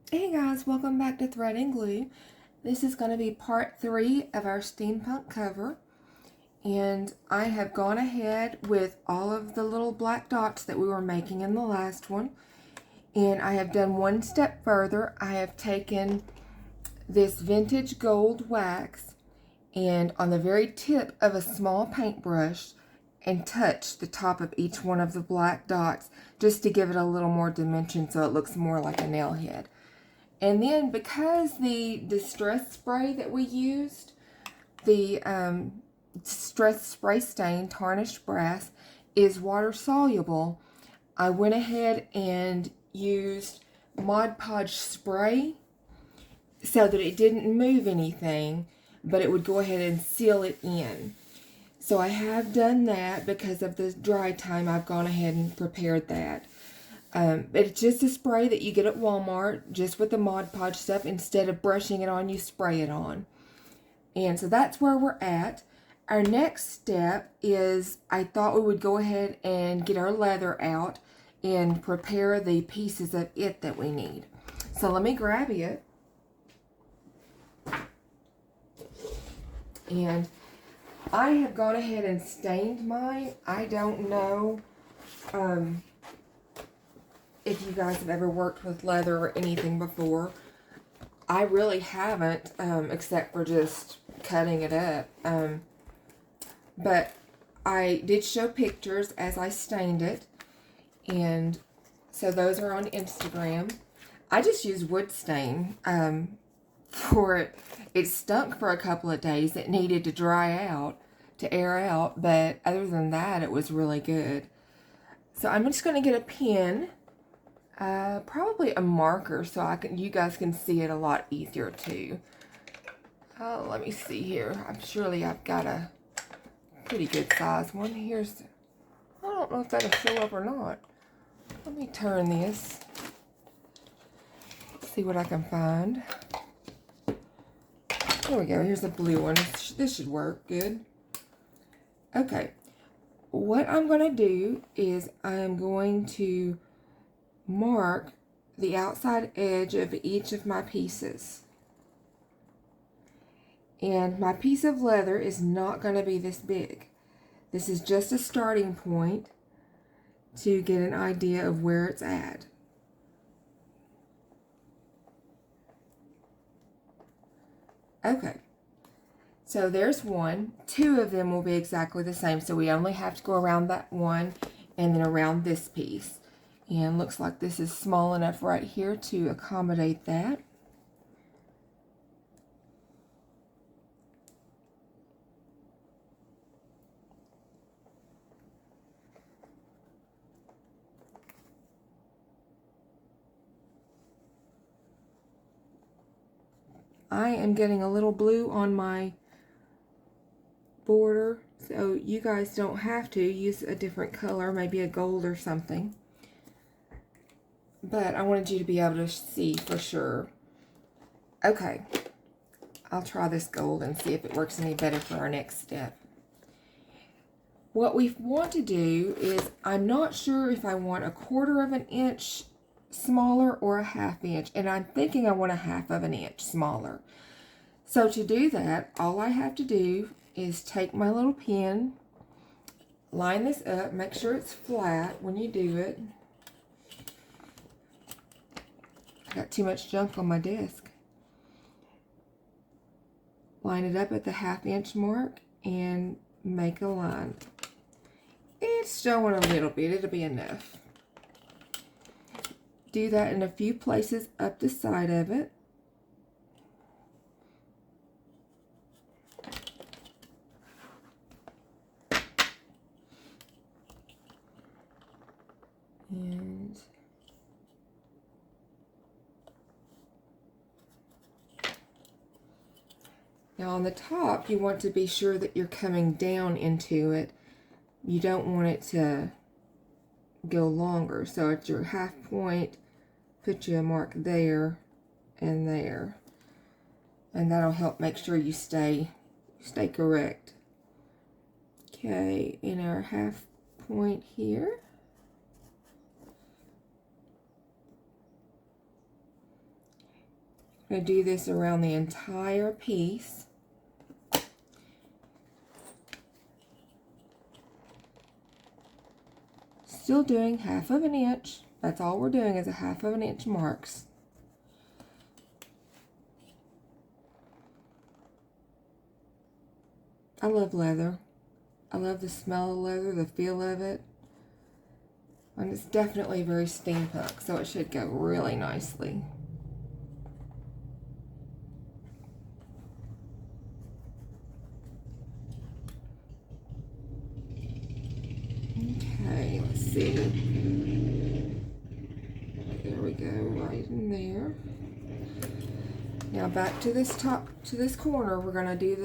Hey guys, welcome back to Thread and Glue. This is going to be part 3 of our steampunk cover, and I have gone ahead with all of the little black dots that we were making in the last one, and I have done one step further. I have taken this vintage gold wax and on the very tip of a small paintbrush and touched the top of each one of the black dots just to give it a little more dimension so it looks more like a nail head. And then because the distress spray that we used, the distress spray stain tarnished brass, is water soluble, I went ahead and used Mod Podge spray so that it didn't move anything, but it would go ahead and seal it in. So I have done that because of the dry time. I've gone ahead and prepared that. It's just a spray that you get at Walmart, just with the Mod Podge stuff. Instead of brushing it on, you spray it on. And so that's where we're at. Our next step is I thought we would go ahead and get our leather out and prepare the pieces of it that we need. So let me grab it. And I have gone ahead and stained mine. I don't know if you guys have ever worked with leather or anything before. I really haven't, except for just cutting it up. But I did show pictures as I stained it, and so those are on Instagram. I just used wood stain for it. It stunk for a couple of days. It needed to dry out, to air out, but other than that, it was really good. So I'm just going to get a pen. Probably a marker so you guys can see it a lot easier too. Let me see here. I've got a pretty good size one. I don't know if that'll show up or not. Let me turn this. See what I can find. There we go. Here's a blue one. This should work good. Okay. What I'm going to do is I'm going to mark the outside edge of each of my pieces. And my piece of leather is not going to be this big. This is just a starting point to get an idea of where it's at. Okay, so there's one. Two of them will be exactly the same, so we only have to go around that one and then around this piece. And looks like this is small enough right here to accommodate that. I am getting a little blue on my border, so you guys don't have to use a different color, maybe a gold or something. But I wanted you to be able to see for sure. Okay, I'll try this gold and see if it works any better for our next step. What we want to do is, I'm not sure if I want a 1/4 of an inch smaller or a 1/2 inch, and I'm thinking I want a 1/2 of an inch smaller. So to do that, all I have to do is take my little pen, line this up, make sure it's flat when you do it. I got too much junk on my desk. Line it up at the 1/2 inch mark and make a line. It's showing a little bit, it'll be enough. Do that in a few places up the side of it. And now on the top, you want to be sure that you're coming down into it. You don't want it to go longer. So at your 1/2 point, put you a mark there and there. And that'll help make sure you stay correct. Okay, in our 1/2 point here. I'm going to do this around the entire piece. Still doing 1/2 inch. That's all we're doing is a 1/2 inch marks. I love leather. I love the smell of leather, the feel of it. And it's definitely very steampunk, so it should go really nicely. Okay, let's see. There we go, right in there. Now back to this corner, we're gonna do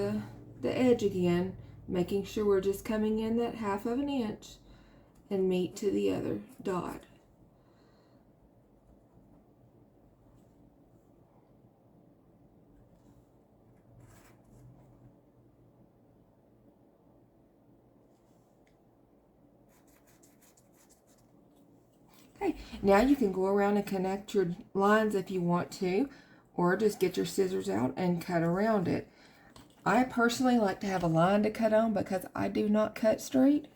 the edge again, making sure we're just coming in that 1/2 inch and meet to the other dot. Okay, now you can go around and connect your lines if you want to, or just get your scissors out and cut around it. I personally like to have a line to cut on because I do not cut straight.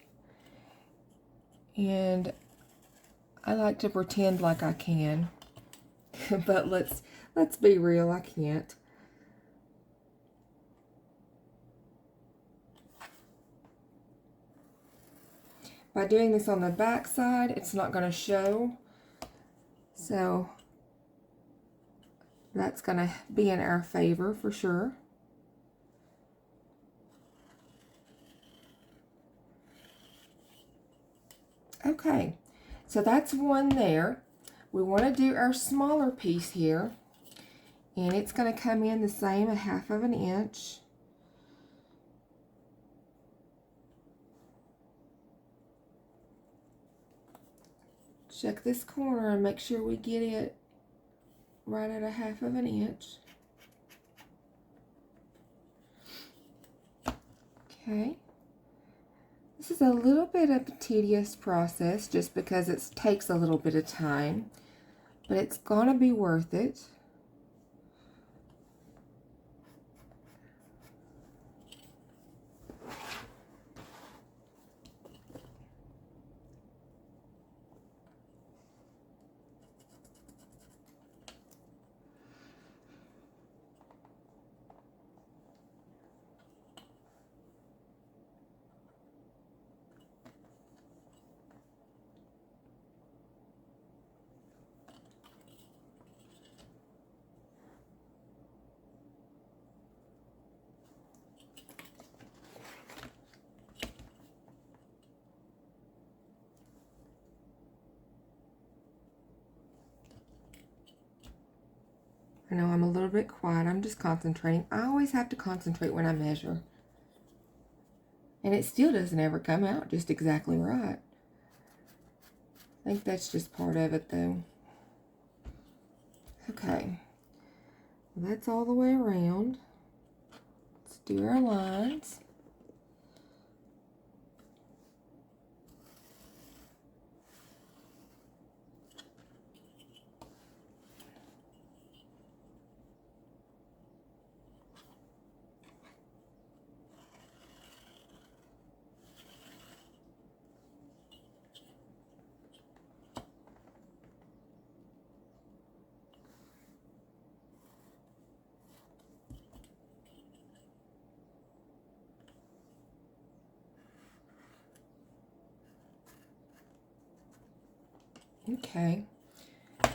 And I like to pretend like I can. But let's be real, I can't. By doing this on the back side, it's not going to show. So that's going to be in our favor for sure. Okay, so that's one there. We want to do our smaller piece here, and it's going to come in the same, a 1/2 inch. Check this corner and make sure we get it right at a 1/2 inch. Okay. This is a little bit of a tedious process just because it takes a little bit of time, but it's gonna be worth it. I know I'm a little bit quiet. I'm just concentrating. I always have to concentrate when I measure. And it still doesn't ever come out just exactly right. I think that's just part of it though. Okay. That's all the way around. Let's do our lines. Okay,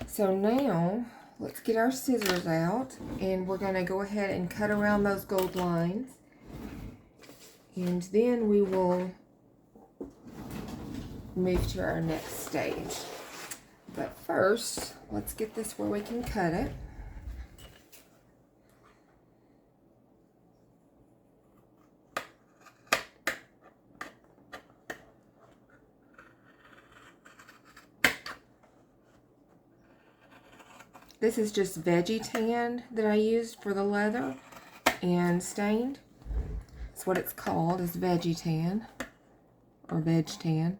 so now let's get our scissors out and we're going to go ahead and cut around those gold lines, and then we will move to our next stage. But first, let's get this where we can cut it. This is just veggie tan that I used for the leather and stained. That's what it's called, is veggie tan or veg tan.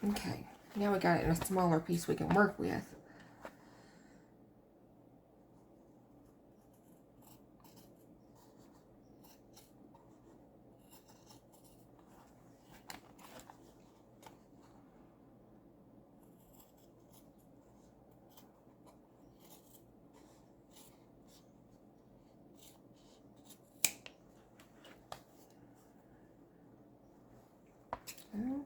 Okay, now we got it in a smaller piece we can work with. Oh.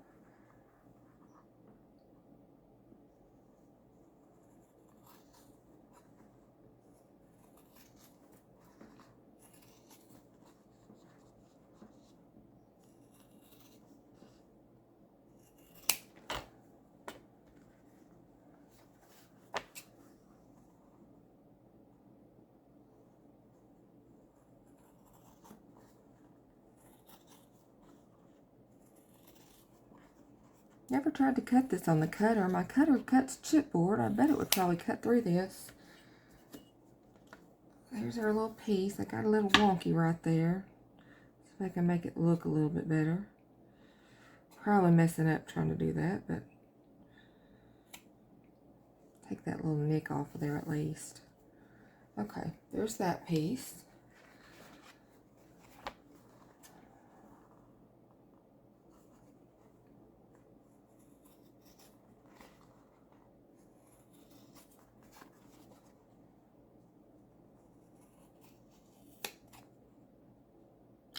Never tried to cut this on the cutter. My cutter cuts chipboard. I bet it would probably cut through this. There's our little piece. I got a little wonky right there. See if I can make it look a little bit better. Probably messing up trying to do that, but take that little nick off of there at least. Okay, there's that piece.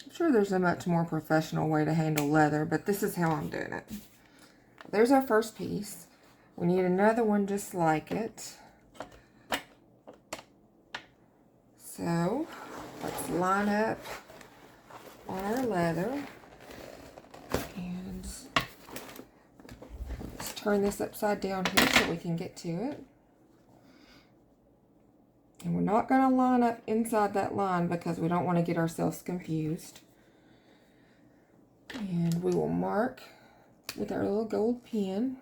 I'm sure there's a much more professional way to handle leather, but this is how I'm doing it. There's our first piece. We need another one just like it. So let's line up on our leather. And let's turn this upside down here so we can get to it. And we're not going to line up inside that line because we don't want to get ourselves confused. And we will mark with our little gold pen.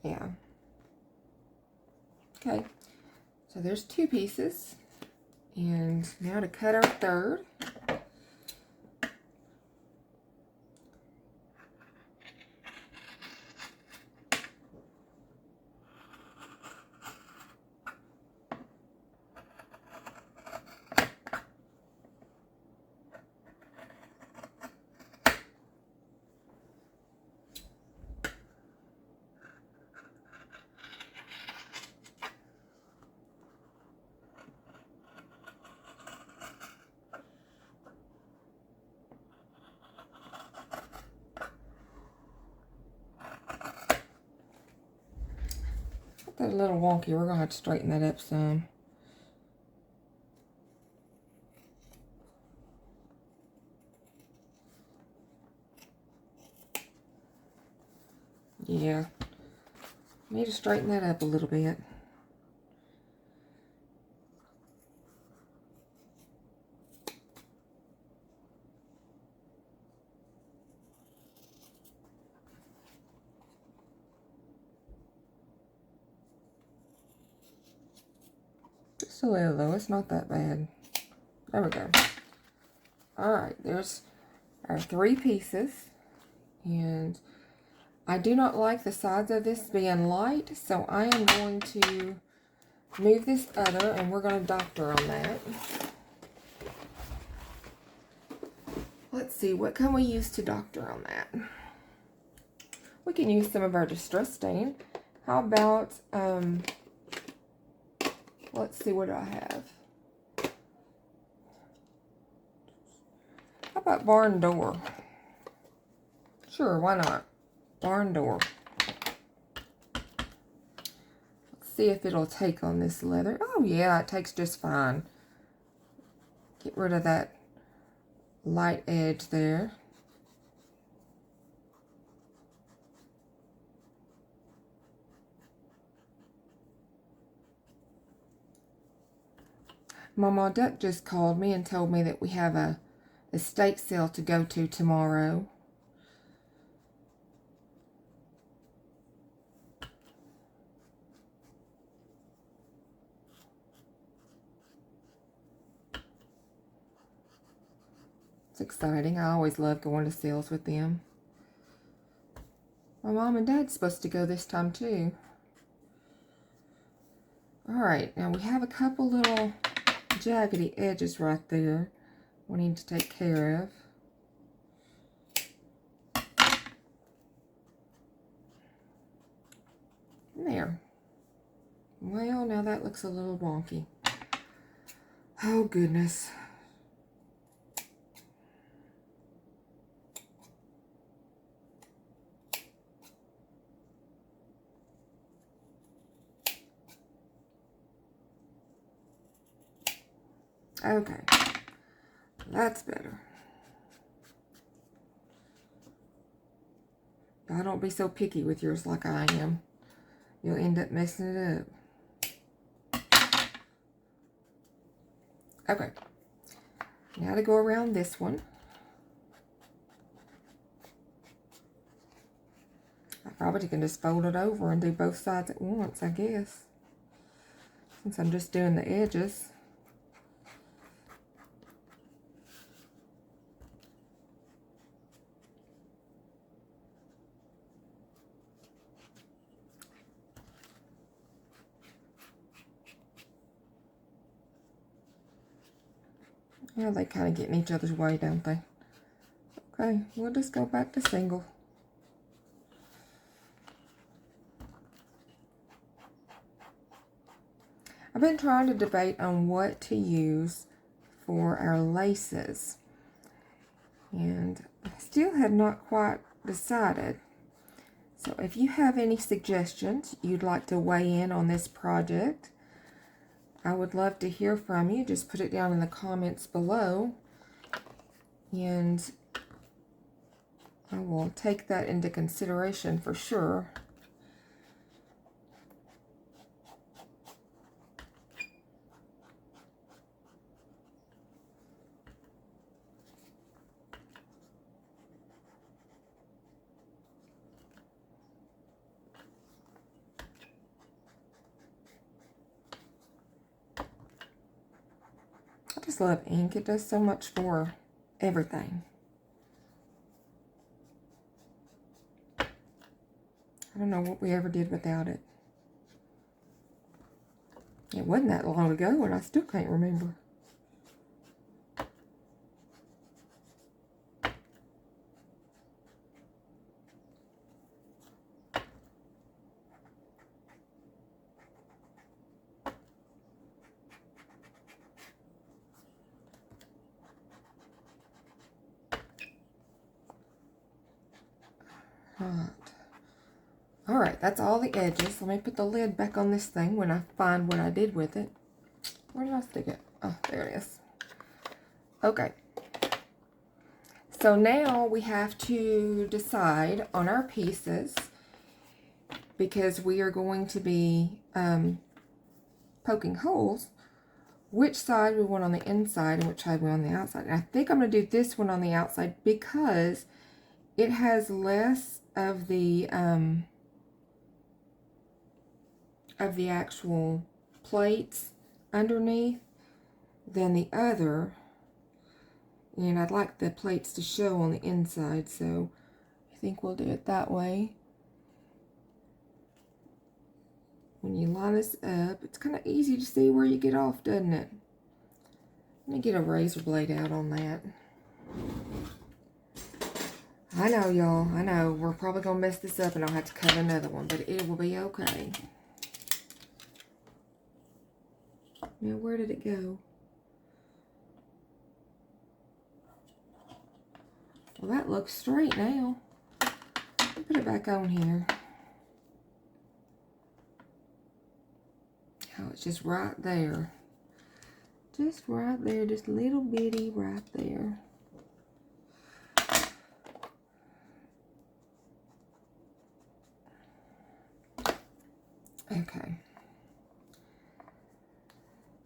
Yeah. Okay, so there's two pieces. And now to cut our third. That's a little wonky. We're going to have to straighten that up some. Yeah. Need to straighten that up a little bit. Just a little though. It's not that bad. There we go. Alright, there's our three pieces. And I do not like the sides of this being light, so I am going to move this other, and we're going to doctor on that. Let's see, what can we use to doctor on that? We can use some of our distress stain. How about, let's see, what do I have? How about barn door? Sure, why not? Barn door. Let's see if it'll take on this leather. Oh yeah, it takes just fine. Get rid of that light edge there. Mama Duck just called me and told me that we have a estate sale to go to tomorrow. It's exciting. I always love going to sales with them. My mom and dad's supposed to go this time too. Alright, now we have a couple little jaggedy edges right there we need to take care of. There. Well, now that looks a little wonky. Oh, goodness. Okay. That's better. Now, don't be so picky with yours like I am. You'll end up messing it up. Okay. Now to go around this one. I probably can just fold it over and do both sides at once, I guess. Since I'm just doing the edges. Yeah, they kind of get in each other's way, don't they? Okay, we'll just go back to single. I've been trying to debate on what to use for our laces. And I still have not quite decided. So if you have any suggestions you'd like to weigh in on this project, I would love to hear from you. Just put it down in the comments below, and I will take that into consideration for sure. I just love ink. It does so much for everything. I don't know what we ever did without it. It wasn't that long ago, and I still can't remember. Right. Alright, that's all the edges. Let me put the lid back on this thing when I find what I did with it. Where did I stick it? Oh, there it is. Okay. So now we have to decide on our pieces, because we are going to be poking holes, which side we want on the inside and which side we want on the outside. And I think I'm going to do this one on the outside because it has less of the actual plates underneath than the other, and I'd like the plates to show on the inside, so I think we'll do it that way. When you line this up, it's kind of easy to see where you get off, doesn't it? Let me get a razor blade out on that. I know, y'all, I know, we're probably going to mess this up and I'll have to cut another one, but it will be okay. Now, where did it go? Well, that looks straight now. Put it back on here. Oh, it's just right there. Just right there, just little bitty right there. Okay.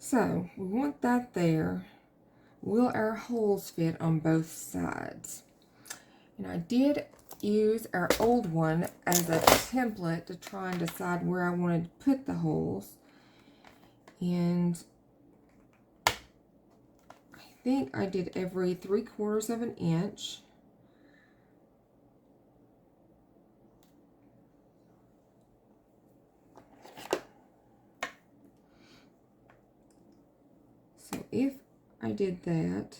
So we want that there. Will our holes fit on both sides? And I did use our old one as a template to try and decide where I wanted to put the holes. And I think I did every 3/4 of an inch. So if I did that,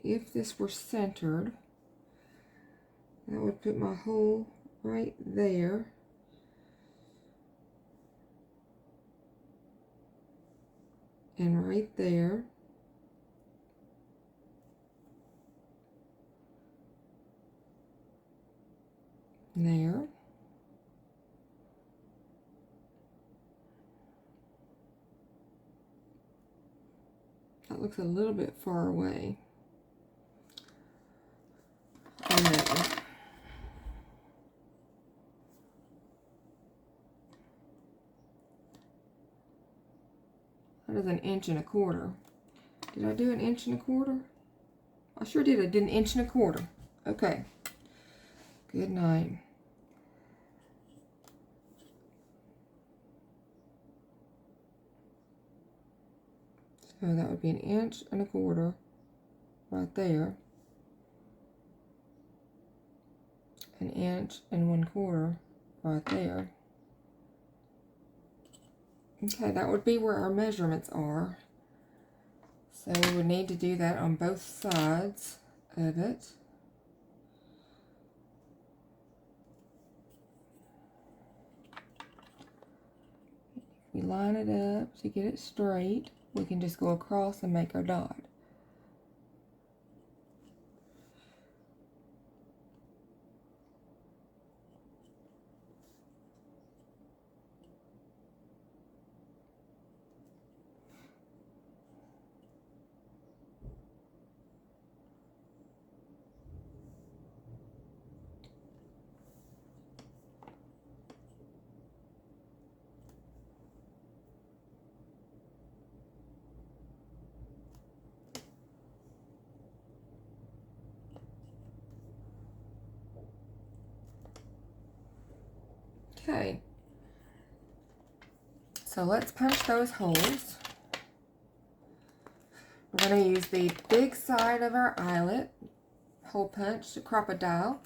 if this were centered, that would put my hole right there. And right there. There. That looks a little bit far away. And there. That is 1 1/4 inches. Did I do 1 1/4 inches? I sure did. I did 1 1/4 inches. Okay. Good night. So that would be 1 1/4 inches right there. 1 1/4 inches right there. Okay, that would be where our measurements are. So we would need to do that on both sides of it. If we line it up to get it straight, we can just go across and make our dot. Okay, so let's punch those holes. We're going to use the big side of our eyelet, hole punch, the crocodile.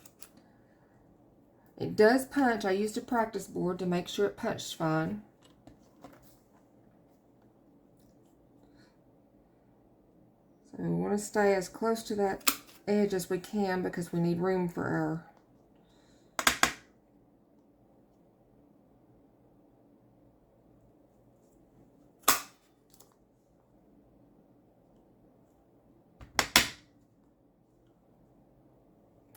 It does punch. I used a practice board to make sure it punched fine. So we want to stay as close to that edge as we can because we need room for our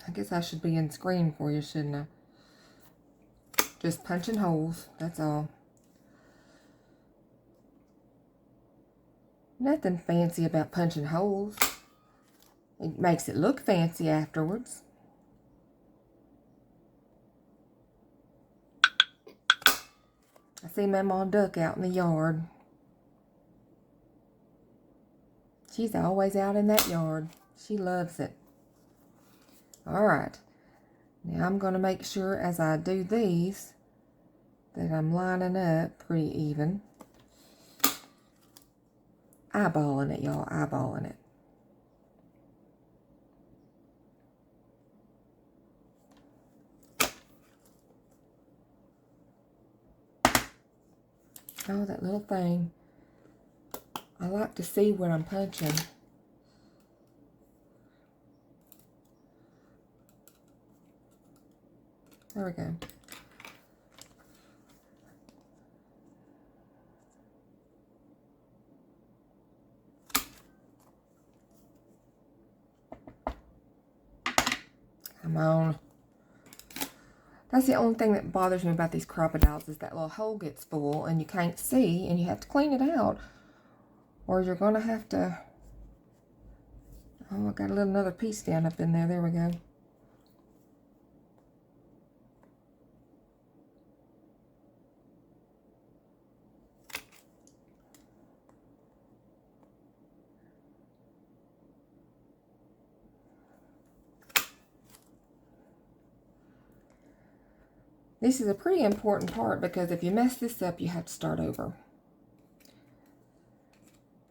I guess I should be in screen for you, shouldn't I? Just punching holes, that's all. Nothing fancy about punching holes. It makes it look fancy afterwards. I see Mama Duck out in the yard. She's always out in that yard. She loves it. Alright, now I'm going to make sure as I do these that I'm lining up pretty even. Eyeballing it, y'all, eyeballing it. Oh, that little thing. I like to see what I'm punching. There we go. Come on. That's the only thing that bothers me about these crocodiles is that little hole gets full and you can't see and you have to clean it out. Or you're going to have to... Oh, I got another piece down up in there. There we go. This is a pretty important part because if you mess this up, you have to start over.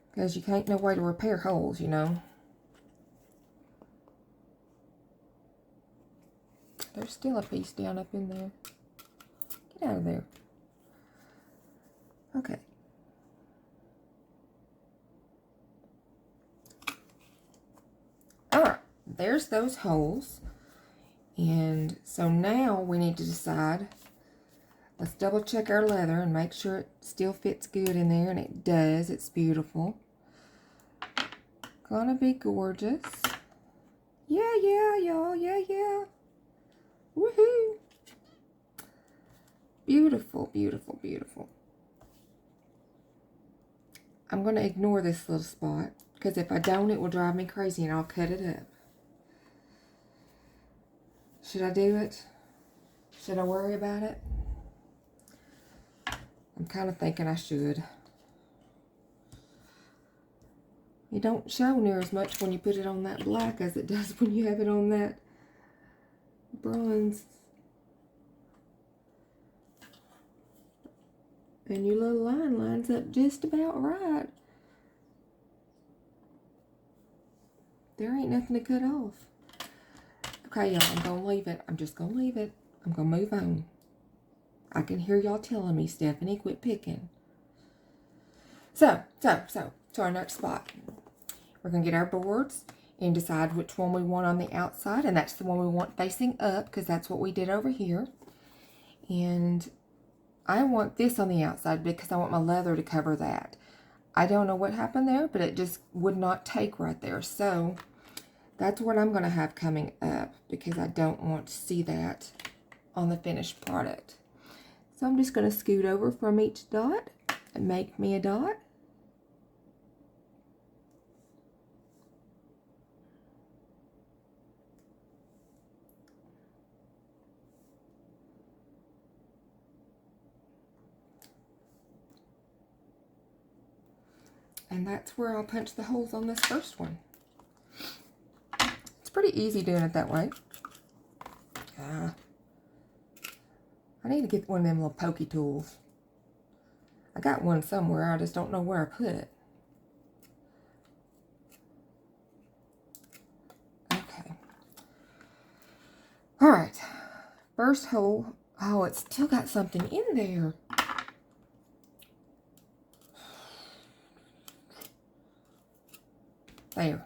Because you can't no way to repair holes, you know. There's still a piece down up in there. Get out of there. Okay. Alright, there's those holes. And so now we need to decide, let's double check our leather and make sure it still fits good in there, and it does. It's beautiful. Gonna be gorgeous. Yeah, y'all. Yeah. Woohoo! Beautiful, beautiful, beautiful. I'm gonna ignore this little spot, because if I don't, it will drive me crazy and I'll cut it up. Should I do it? Should I worry about it? I'm kind of thinking I should. It don't show near as much when you put it on that black as it does when you have it on that bronze. And your little line lines up just about right. There ain't nothing to cut off. Okay, y'all, I'm gonna leave it. I'm just gonna leave it. I'm gonna move on. I can hear y'all telling me, Stephanie, quit picking. So, to our next spot. We're gonna get our boards and decide which one we want on the outside, and that's the one we want facing up, because that's what we did over here. And I want this on the outside because I want my leather to cover that. I don't know what happened there, but it just would not take right there. So that's what I'm going to have coming up, because I don't want to see that on the finished product. So I'm just going to scoot over from each dot and make me a dot. And that's where I'll punch the holes on this first one. It's pretty easy doing it that way. I need to get one of them little pokey tools. I got one somewhere, I just don't know where I put it. Okay. Alright. First hole. Oh, it's still got something in there. There.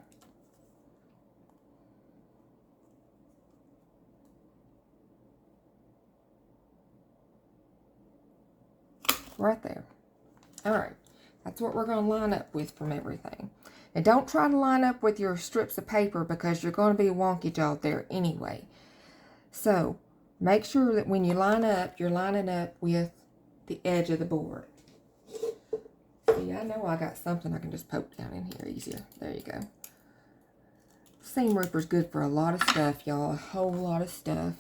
Right there. Alright. That's what we're going to line up with from everything. And don't try to line up with your strips of paper, because you're going to be wonky-jawed there anyway. So, make sure that when you line up, you're lining up with the edge of the board. See, I know I got something I can just poke down in here easier. There you go. Seam ripper's good for a lot of stuff, y'all. A whole lot of stuff.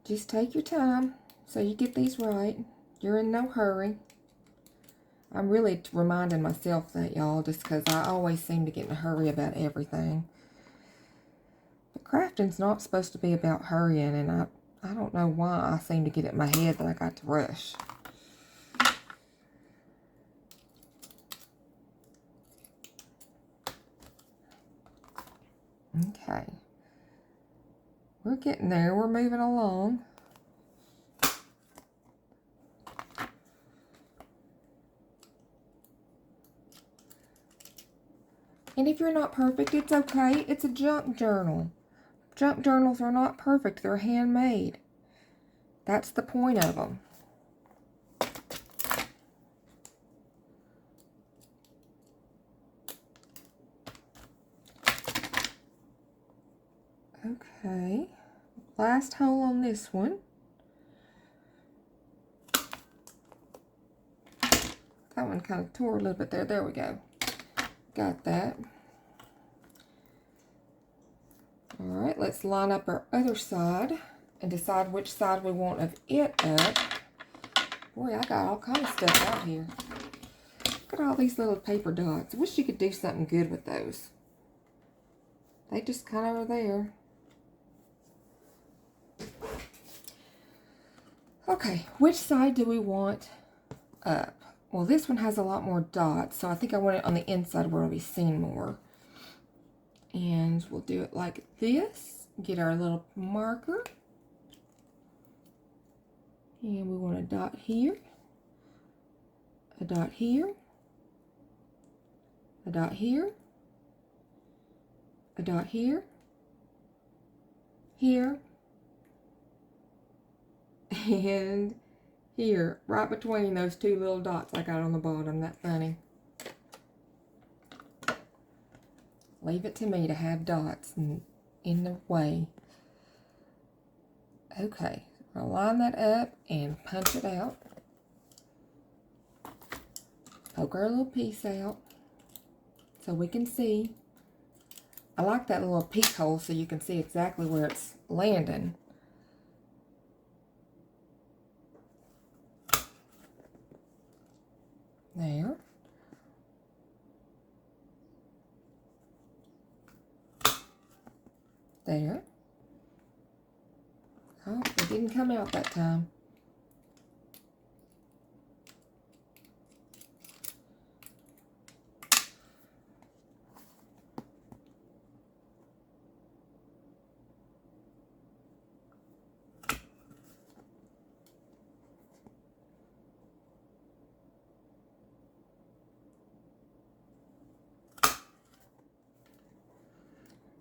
Just take your time so you get these right. You're in no hurry. I'm really reminding myself that, y'all, just because I always seem to get in a hurry about everything. But crafting's not supposed to be about hurrying, and I don't know why I seem to get it in my head that I got to rush. Okay. We're getting there. We're moving along. And if you're not perfect, it's okay. It's a junk journal. Junk journals are not perfect. They're handmade. That's the point of them. Okay. Last hole on this one. That one kind of tore a little bit there. There we go. Got that. Alright, let's line up our other side and decide which side we want of it up. Boy, I got all kinds of stuff out here. Look at all these little paper dots. I wish you could do something good with those. They just kind of are there. Okay, which side do we want up? Well, this one has a lot more dots, so I think I want it on the inside where it'll be seen more. And we'll do it like this. Get our little marker. And we want a dot here, a dot here, a dot here, a dot here, here, and here, right between those two little dots I got on the bottom. That funny. Leave it to me to have dots in the way. Okay, I'll line that up and punch it out. Poke our little piece out so we can see. I like that little peek hole so you can see exactly where it's landing. There. There. Oh, it didn't come out that time.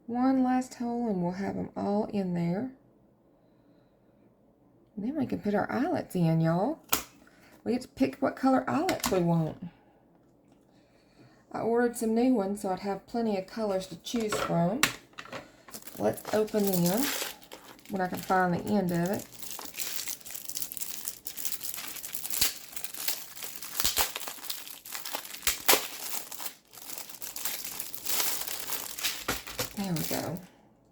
One last hole and we'll have them all in there. And then we can put our eyelets in, y'all. We get to pick what color eyelets we want. I ordered some new ones so I'd have plenty of colors to choose from. Let's open them when I can find the end of it. There we go.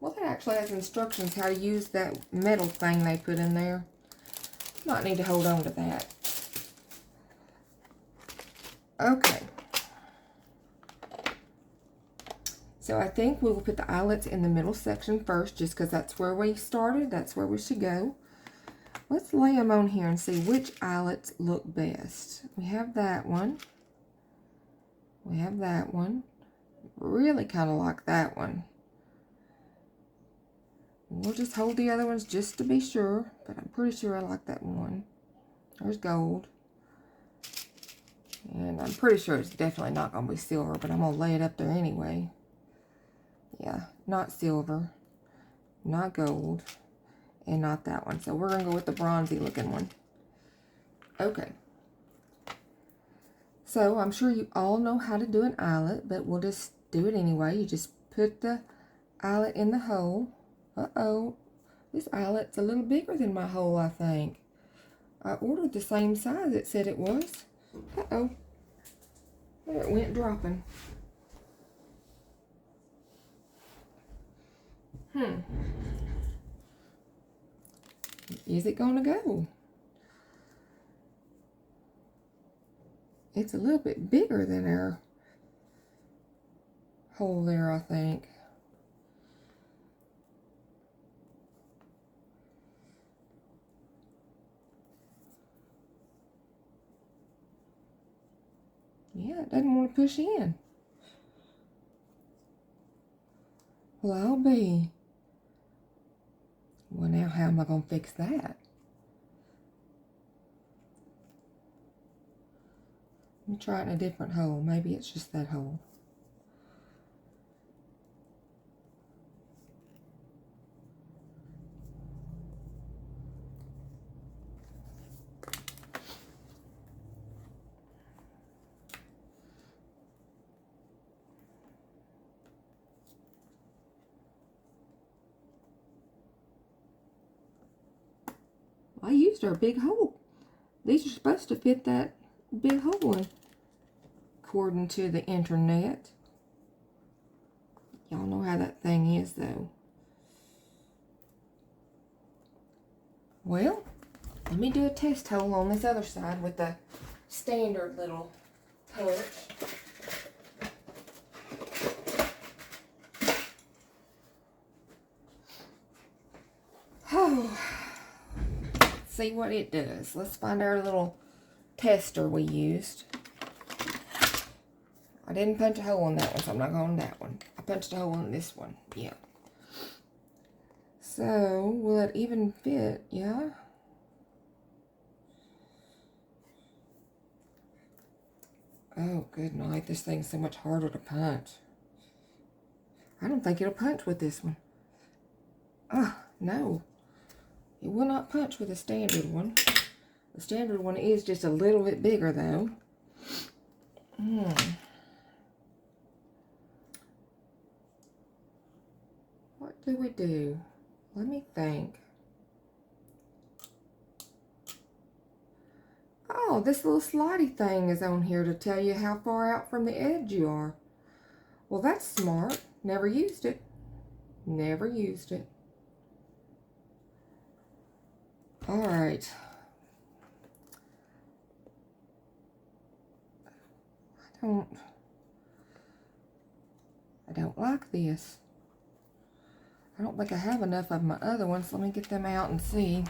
Well, that actually has instructions how to use that metal thing they put in there. Might need to hold on to that. Okay. So I think we will put the eyelets in the middle section first, just because that's where we started. That's where we should go. Let's lay them on here and see which eyelets look best. We have that one. We have that one. Really kind of like that one. We'll just hold the other ones just to be sure, but I'm pretty sure I like that one. There's gold. And I'm pretty sure it's definitely not going to be silver, but I'm going to lay it up there anyway. Yeah, not silver, not gold, and not that one. So we're going to go with the bronzy looking one. Okay. So I'm sure you all know how to do an eyelet, but we'll just do it anyway. You just put the eyelet in the hole. Uh-oh, this eyelet's a little bigger than my hole, I think. I ordered the same size it said it was. Uh-oh, there it went dropping. Is it gonna go? It's a little bit bigger than our hole there, I think. Yeah, it doesn't want to push in. Well, I'll be. Well, now how am I going to fix that? Let me try it in a different hole. Maybe it's just that hole. I used our big hole. These are supposed to fit that big hole in, according to the internet. Y'all know how that thing is, though. Well, let me do a test hole on this other side with the standard little punch. Oh, let's see what it does. Let's find our little tester we used. I didn't punch a hole in that one, so I'm not going to that one. I punched a hole in this one. Yeah. So, will it even fit? Yeah. Oh, good night. This thing's so much harder to punch. I don't think it'll punch with this one. No. It will not punch with a standard one. The standard one is just a little bit bigger, though. What do we do? Let me think. Oh, this little slidey thing is on here to tell you how far out from the edge you are. Well, that's smart. Never used it. Never used it. All right. I don't like this. I don't think I have enough of my other ones. Let me get them out and see.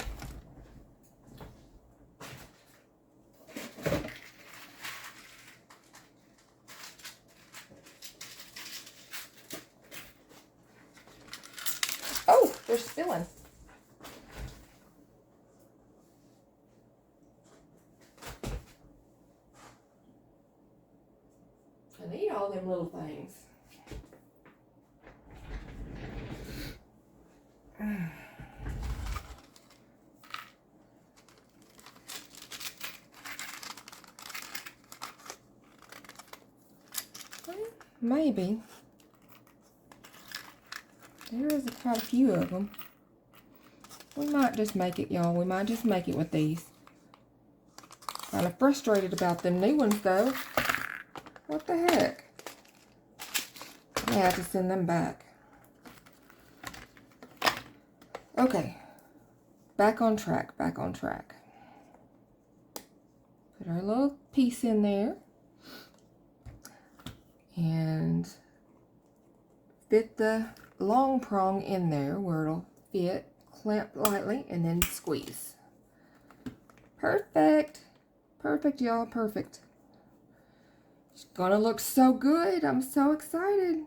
Oh, they're spilling. I need all them little things. Maybe. There is quite a few of them. We might just make it, y'all. We might just make it with these. Kind of frustrated about them new ones, though. What the heck? I have to send them back. Okay. Back on track, back on track. Put our little piece in there. And fit the long prong in there where it'll fit. Clamp lightly and then squeeze. Perfect. Perfect, y'all. Perfect. It's gonna look so good. I'm so excited.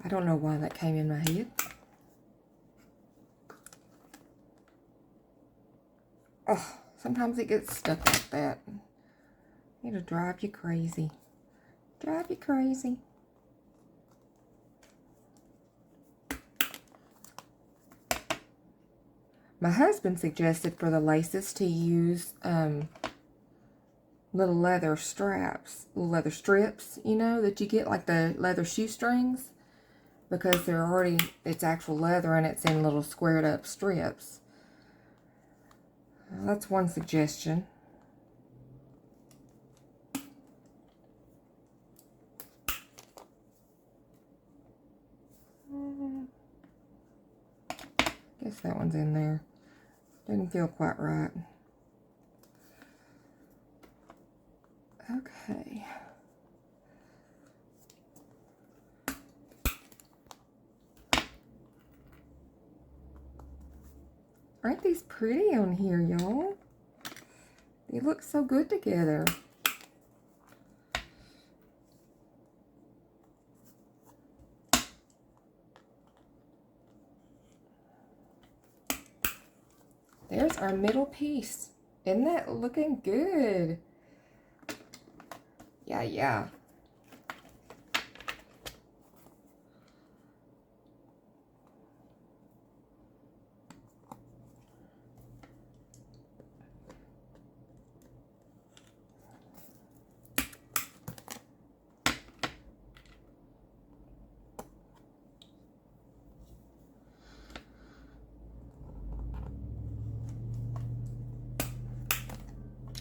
I don't know why that came in my head. Oh, sometimes it gets stuck like that. It'll drive you crazy. Drive you crazy. My husband suggested for the laces to use little leather straps, little leather strips, you know, that you get like the leather shoestrings, because they're already, it's actual leather and it's in little squared up strips. Well, that's one suggestion. Guess that one's in there. Didn't feel quite right. Okay. Aren't these pretty on here, y'all? They look so good together. there's our middle piece. Isn't that looking good? Yeah, yeah.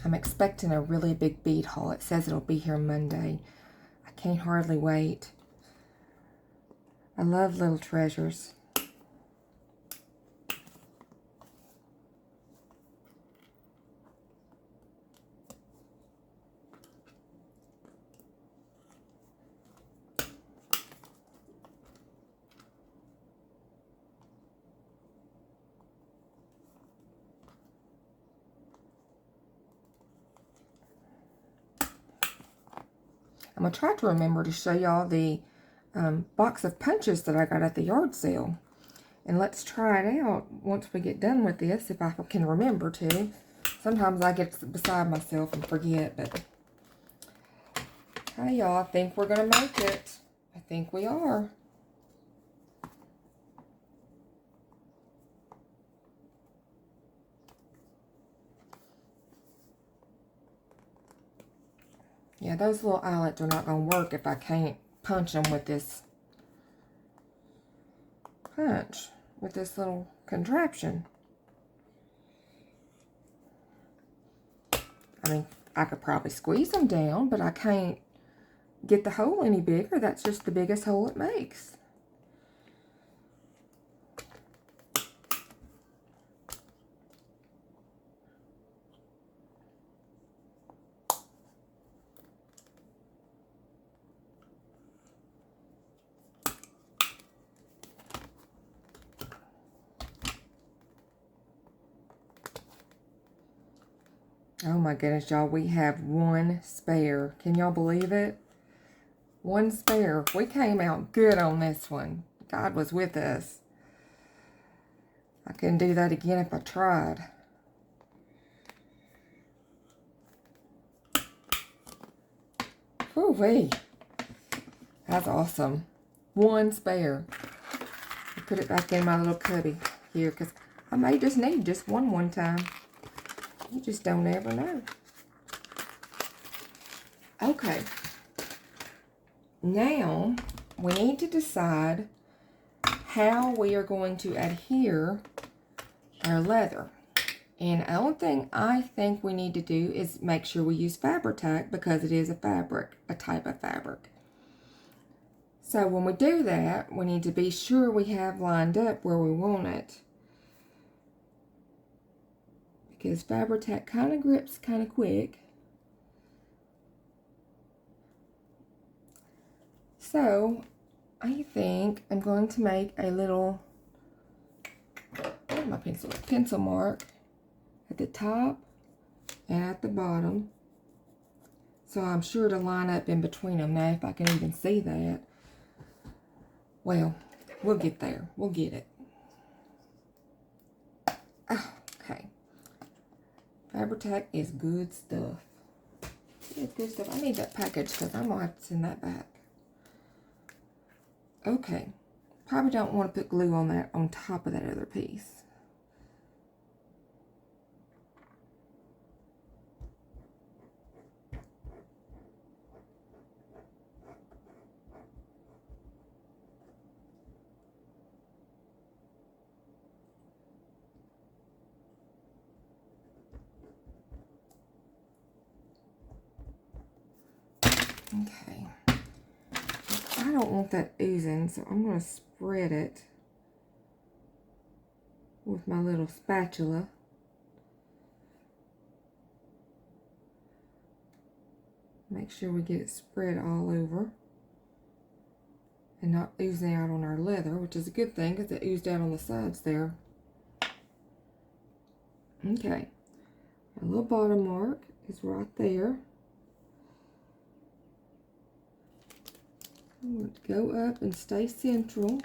I'm expecting a really big bead haul. It says it'll be here Monday. I can't hardly wait. I love little treasures. I'm going to try to remember to show y'all the box of punches that I got at the yard sale. And let's try it out once we get done with this, if I can remember to. Sometimes I get beside myself and forget, but... Hey, y'all, I think we're going to make it. I think we are. Yeah, those little eyelets are not going to work if I can't punch them with this punch, with this little contraption. I mean, I could probably squeeze them down, but I can't get the hole any bigger. That's just the biggest hole it makes. Oh my goodness, y'all, we have one spare. Can y'all believe it? One spare. We came out good on this one. God was with us. I couldn't do that again if I tried. Woo-wee. That's awesome. One spare. I'll put it back in my little cubby here, because I may just need just one time. You just don't ever know. Okay. Now, we need to decide how we are going to adhere our leather. And the only thing I think we need to do is make sure we use Fabri-Tac, because it is a fabric, a type of fabric. So when we do that, we need to be sure we have lined up where we want it. Because Fabri-Tac kind of grips kind of quick. So, I think I'm going to make a little, where's my pencil mark at the top and at the bottom. So I'm sure to line up in between them. Now, if I can even see that, well, we'll get there. We'll get it. Okay. Fabri-Tac is good stuff. It's good stuff. I need that package because I'm going to have to send that back. Okay. Probably don't want to put glue on that on top of that other piece. Okay. I don't want that oozing, so I'm going to spread it with my little spatula. Make sure we get it spread all over and not oozing out on our leather, which is a good thing because it oozed out on the sides there. Okay. Our little bottom mark is right there. I'm going to go up and stay central.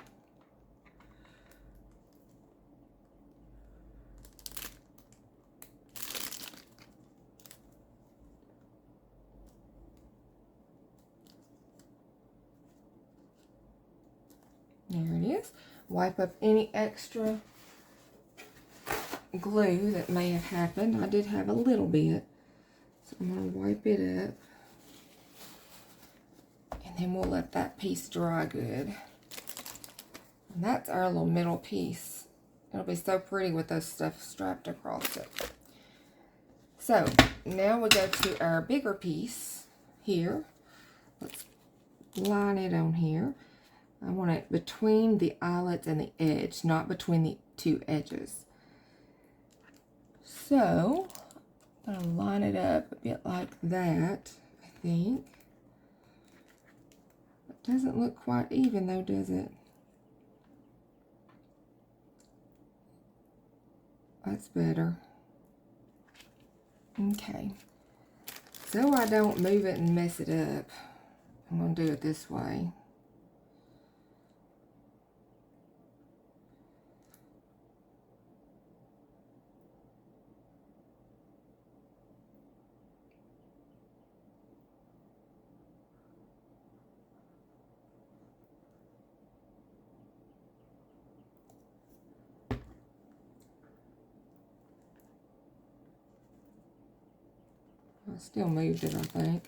wipe up any extra glue that may have happened. I did have a little bit, so I'm going to wipe it up. And then we'll let that piece dry good. And that's our little middle piece. It'll be so pretty with those stuff strapped across it. So, now we go to our bigger piece here. Let's line it on here. I want it between the eyelets and the edge, not between the two edges. So, I'm going to line it up a bit like that, I think. It doesn't look quite even though, does it? That's better. Okay. So I don't move it and mess it up, I'm going to do it this way. I still moved it, I think.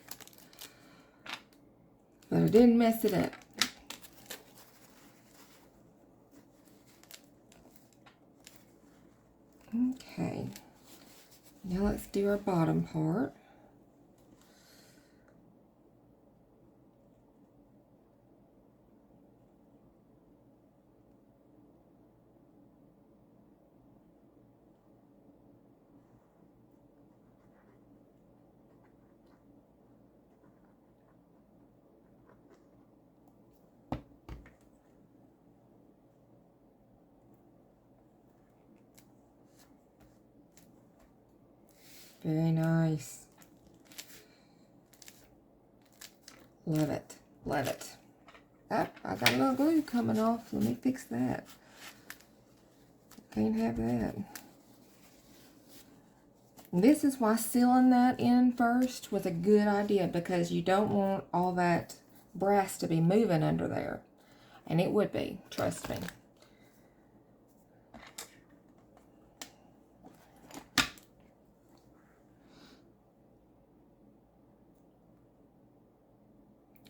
But I didn't mess it up. Okay. Now let's do our bottom part. Very nice. Love it. Love it. Oh, I got a little glue coming off. Let me fix that. Can't have that. And this is why sealing that in first was a good idea, because you don't want all that brass to be moving under there. And it would be, trust me.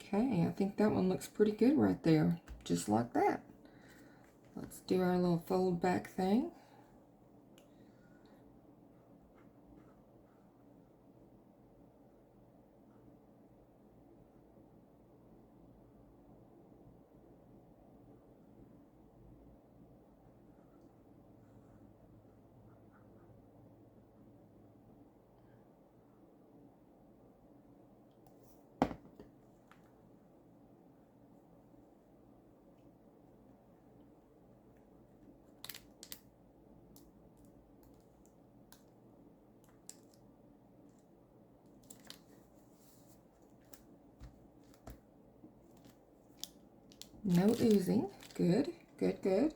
Okay, I think that one looks pretty good right there, just like that. Let's do our little fold back thing. No oozing. Good, good, good.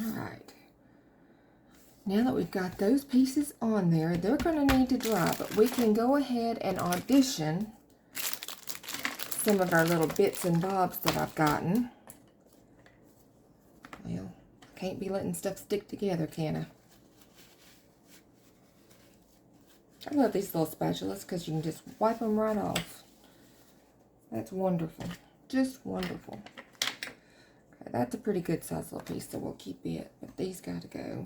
Alright, now that we've got those pieces on there, they're going to need to dry, but we can go ahead and audition some of our little bits and bobs that I've gotten. Well, can't be letting stuff stick together, can I? I love these little spatulas because you can just wipe them right off. That's wonderful, just wonderful. That's a pretty good size little piece, so we'll keep it, but these gotta go.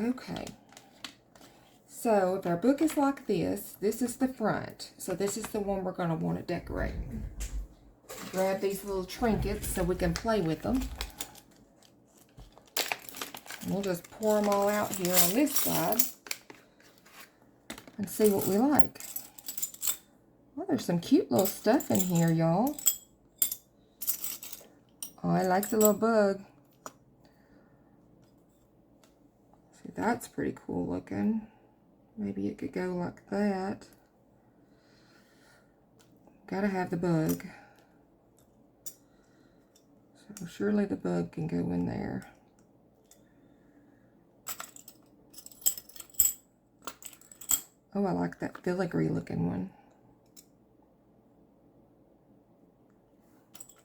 Okay, so if our book is like this, this is the front, so this is the one we're gonna want to decorate. Grab these little trinkets so we can play with them. And we'll just pour them all out here on this side. and see what we like. Well, there's some cute little stuff in here, y'all. Oh, I like the little bug. See, that's pretty cool looking. Maybe it could go like that. Gotta have the bug. So surely the bug can go in there. Oh, I like that filigree looking one.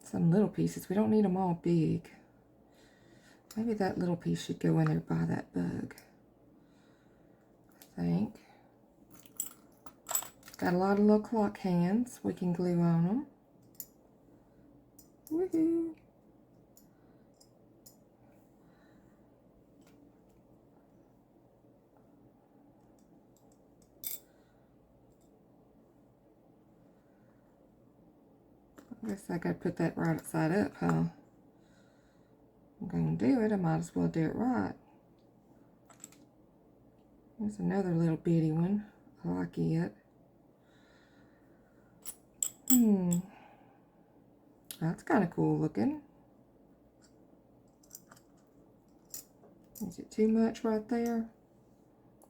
Some little pieces. We don't need them all big. Maybe that little piece should go in there by that bug. I think. Got a lot of little clock hands we can glue on them. Woohoo! I guess I gotta put that right side up, huh? I'm gonna do it, I might as well do it right. There's another little bitty one. I like it. That's kind of cool looking. Is it too much right there?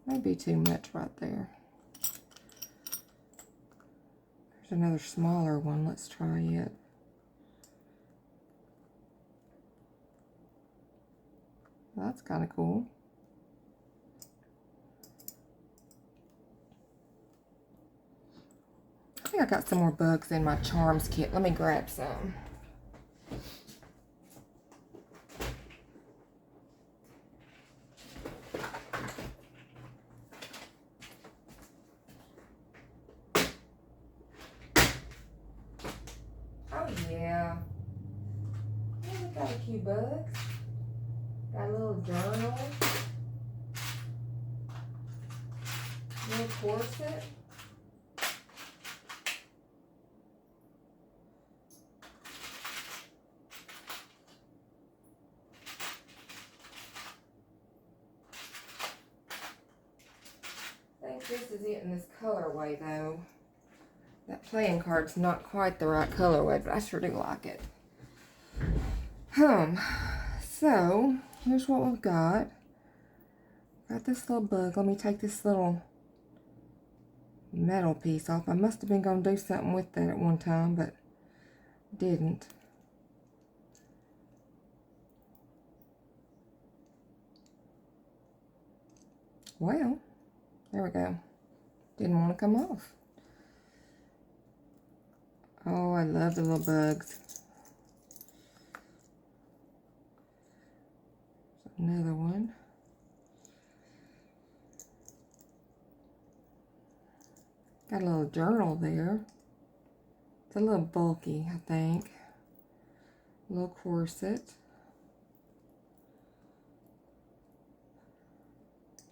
Maybe too much right there. There's another smaller one. Let's try it. That's kind of cool. I think I got some more bugs in my charms kit. Let me grab some. Oh yeah. We got a few bugs. Got a little journal. Little corset. I think this is it in this colorway though. That playing card's not quite the right colorway, but I sure do like it. So here's what we've got. Got this little bug. Let me take this little metal piece off. I must have been going to do something with that at one time, but didn't. Well, there we go. Didn't want to come off. Oh, I love the little bugs. Another one. Got a little journal there. It's a little bulky, I think. A little corset.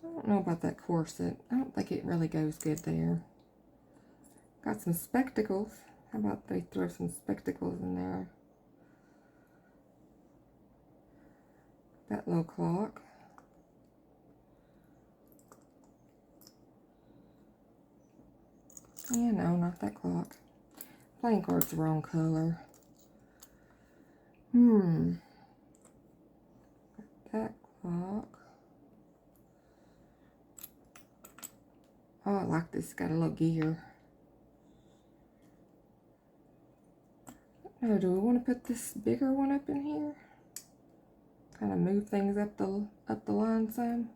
I don't know about that corset. I don't think it really goes good there. Got some spectacles. How about they throw some spectacles in there? That little clock. Yeah, no, not that clock. Playing card's the wrong color. That clock. Oh, I like this. It's got a little gear. Oh, do we want to put this bigger one up in here? Kind of move things up the line some.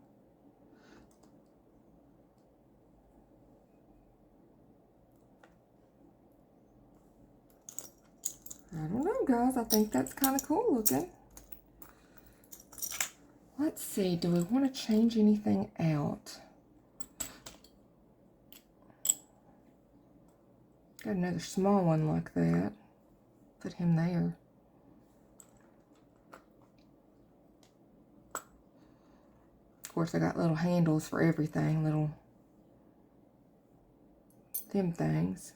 I don't know, guys. I think that's kind of cool looking. Let's see. Do we want to change anything out? Got another small one like that. Put him there. Of course, I got little handles for everything. Little them things.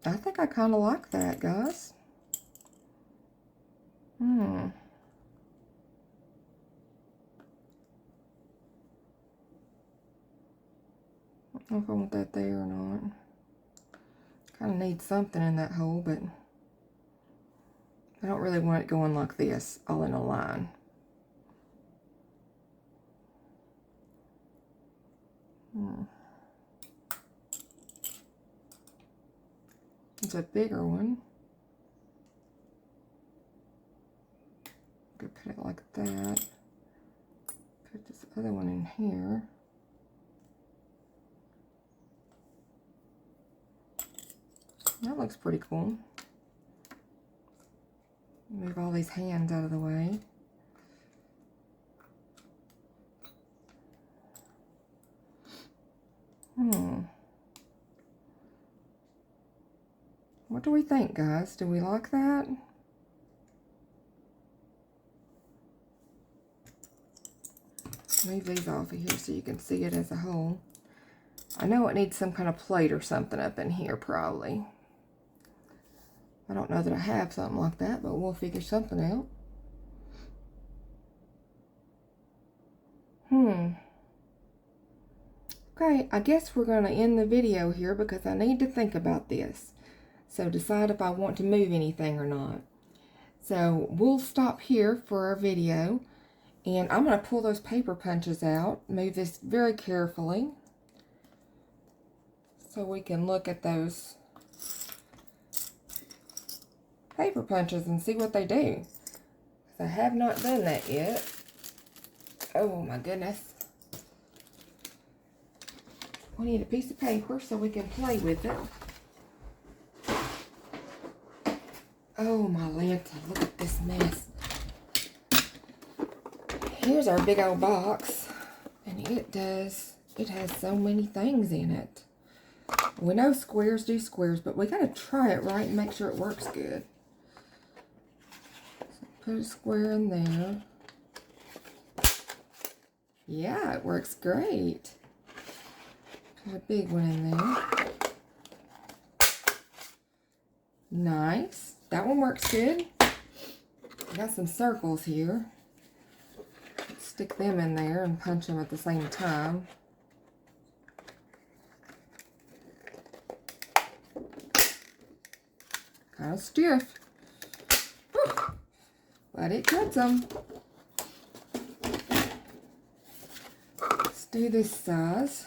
I think I kind of like that, guys. I don't know if I want that there or not. Kind of need something in that hole, but I don't really want it going like this, all in a line. It's a bigger one. Could put it like that. Put this other one in here. That looks pretty cool. Move all these hands out of the way. What do we think, guys? Do we like that? Move these off of here so you can see it as a whole. I know it needs some kind of plate or something up in here, probably. I don't know that I have something like that, but we'll figure something out. Okay, I guess we're going to end the video here because I need to think about this. So decide if I want to move anything or not. So we'll stop here for our video. And I'm going to pull those paper punches out. Move this very carefully. So we can look at those paper punches and see what they do. I have not done that yet. Oh my goodness. We need a piece of paper so we can play with it. Oh my lanta, look at this mess. Here's our big old box. And it has so many things in it. We know squares do squares, but we gotta try it right and make sure it works good. So put a square in there. Yeah, it works great. Put a big one in there. Nice. That one works good. Got some circles here. Stick them in there and punch them at the same time. Kind of stiff. Whew. But it cuts them. Let's do this size.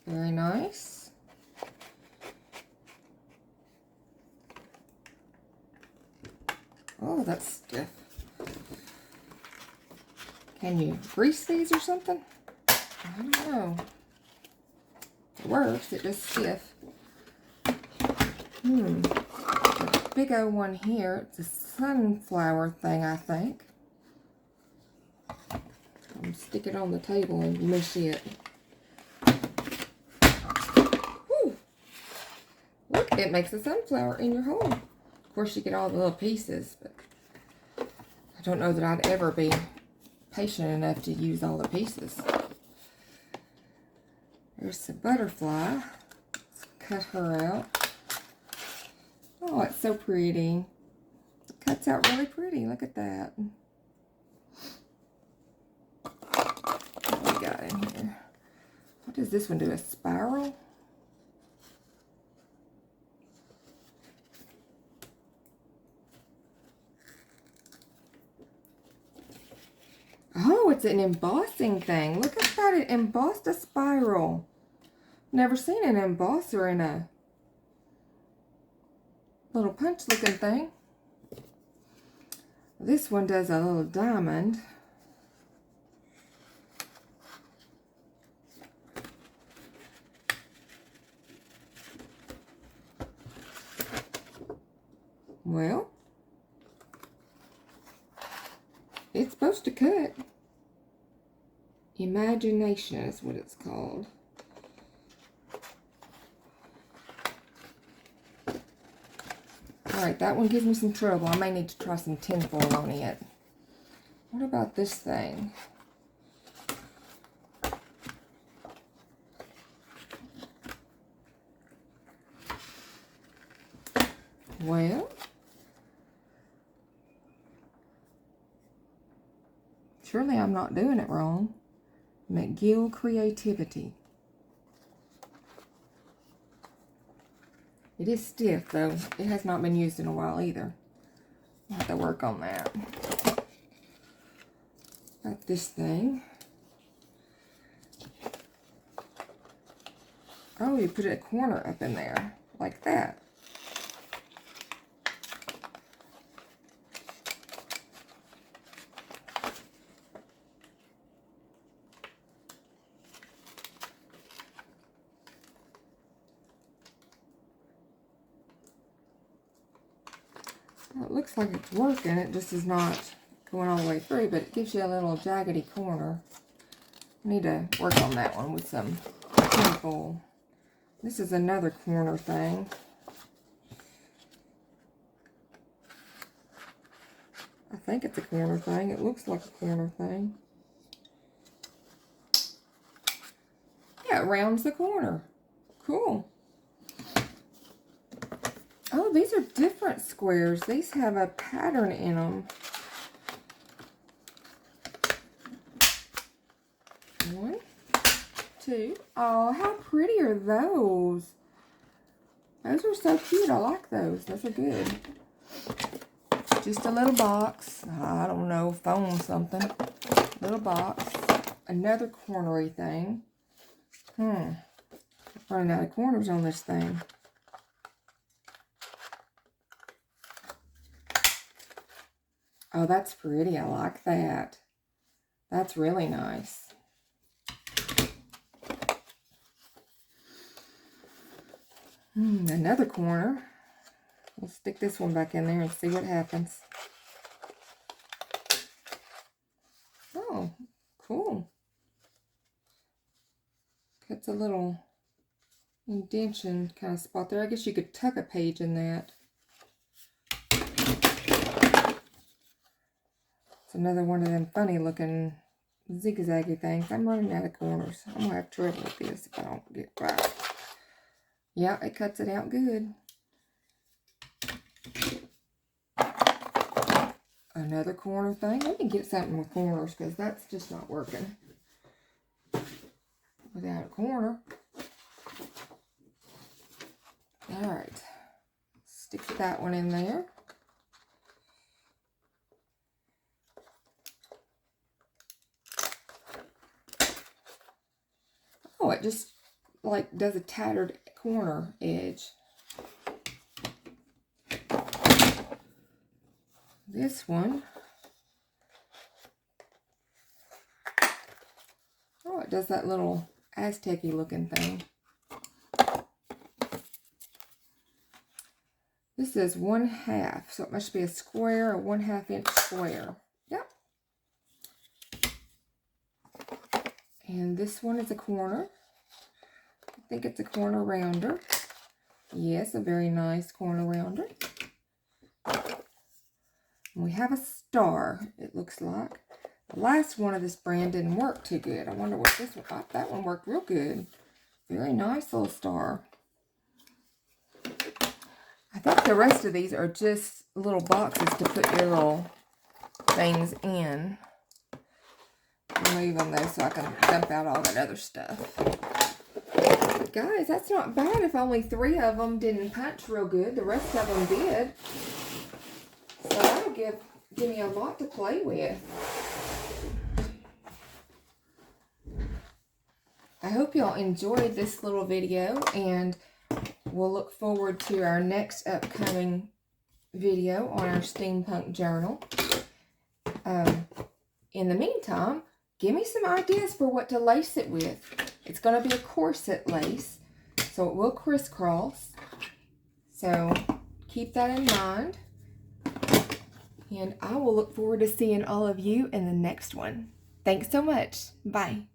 Very nice. Oh, that's stiff. Can you grease these or something? I don't know. It works, it's just stiff. A big old one here. It's a sunflower thing, I think. I'm stick it on the table and mush it. Whew. Look, it makes a sunflower in your hole. Of course, you get all the little pieces, but I don't know that I'd ever be patient enough to use all the pieces. There's the butterfly. Let's cut her out. Oh, it's so pretty. It cuts out really pretty. Look at that. What we got in here? What does this one do? A spiral? Oh, it's an embossing thing. Look at that. It embossed a spiral. Never seen an embosser in a little punch looking thing. This one does a little diamond. Well, it's supposed to cut. Imagination is what it's called. Alright, that one gives me some trouble. I may need to try some tinfoil on it. What about this thing? Well, Surely I'm not doing it wrong. McGill Creativity. It is stiff though. It has not been used in a while either. I'll have to work on that. Got this thing. Oh, you put a corner up in there, like that. Well, it looks like it's working, it just is not going all the way through, but it gives you a little jaggedy corner. I need to work on that one with some chemical. This is another corner thing. I think it's a corner thing. It looks like a corner thing. Yeah, it rounds the corner. Cool. Oh, these are different squares. These have a pattern in them. One, two. Oh, how pretty are those? Those are so cute. I like those. Those are good. Just a little box. I don't know, foam something. Little box. Another cornery thing. Running out of corners on this thing. Oh, that's pretty. I like that. That's really nice. Another corner. We'll stick this one back in there and see what happens. Oh, cool. Cuts a little indentation kind of spot there. I guess you could tuck a page in that. It's another one of them funny looking zigzaggy things. I'm running out of corners. I'm going to have trouble with this if I don't get it right. Yeah, it cuts it out good. Another corner thing. Let me get something with corners because that's just not working without a corner. Alright. Stick that one in there. Oh, it just like does a tattered corner edge. This one. Oh, it does that little Aztec-y looking thing. This is 1/2, so it must be a square, a 1/2 inch square. Yep. And this one is a corner. I think it's a corner rounder. Yes, a very nice corner rounder. And we have a star, it looks like. The last one of this brand didn't work too good. I wonder what this one, oh, that one worked real good. Very nice little star. I think the rest of these are just little boxes to put your little things in. Remove them though so I can dump out all that other stuff. But guys, that's not bad if only 3 of them didn't punch real good. The rest of them did. So that'll give me a lot to play with. I hope y'all enjoyed this little video, and we'll look forward to our next upcoming video on our steampunk journal. In the meantime, give me some ideas for what to lace it with. It's going to be a corset lace, so it will crisscross. So keep that in mind. And I will look forward to seeing all of you in the next one. Thanks so much. Bye.